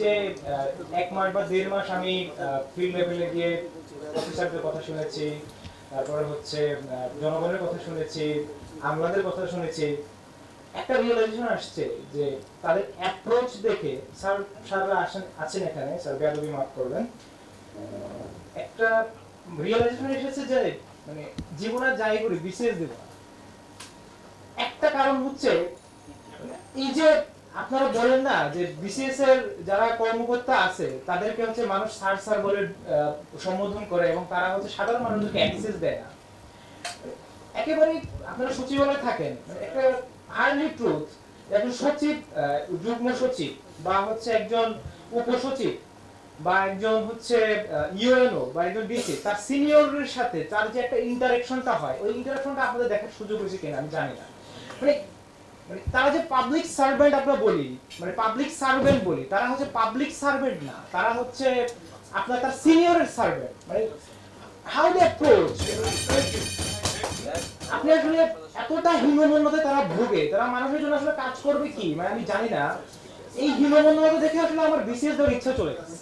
যে 1 মাস বা 1.5 মাস আমি ফিল্ড লেভেলে গিয়ে অফিসারদের কথা শুনেছি, তারপরে হচ্ছে জনগণের কথা শুনেছি, আমলাদের কথা শুনেছি, একটা রিয়েলাইজেশন আসছে যে তাদের অ্যাপ্রোচ দেখে স্যাররা আছেন এখানে, স্যার বেয়াদবি মাফ করবেন, একটা রিয়েলাইজেশন এসেছে যে মানে জীবনে যাই করি বিশেষ দেব না। একটা কারণ হচ্ছে এই যে আপনারা বলেন না যে বিসিএস এর যারা কর্মকর্তা আছে তাদেরকে হচ্ছে মানুষ স্যার স্যার বলে সম্বোধন করে এবং তারা হচ্ছে সাধারণ মানুষকে অ্যাক্সেস দেয় না। একেবারে আপনারা সচিবালয়ে থাকেন, একটা আর্লি ট্রুথ, একজন সচিব, যুগ্ম সচিব বা হচ্ছে একজন উপসচিব বা একজন হচ্ছে ইউএনও বা একজন ডিসি তার সিনিয়রের সাথে তার যে একটা ইন্টারঅ্যাকশনটা হয়, ওই ইন্টারঅ্যাকশনটা আপনাদের দেখার সুযোগ হয়েছে কিনা আমি জানি না। মানে মানে তারা যে পাবলিক সার্ভেন্ট আমরা বলি, মানে পাবলিক সার্ভেন্ট বলি, তারা হচ্ছে পাবলিক সার্ভেন্ট না, তারা হচ্ছে আপনার তার সিনিয়রের সার্ভেন্ট। মানে হাউ দে অ্যাপ্রোচ, আপনি আসলে এতটা হীনমন্যতায় তারা ভোগে, তারা মানুষের জন্য আসলে কাজ করবে কি মানে আমি জানি না। এই হীনমন্যতা দেখে আসলে আমার বিসিএস দেওয়ার ইচ্ছা চলে গেছে।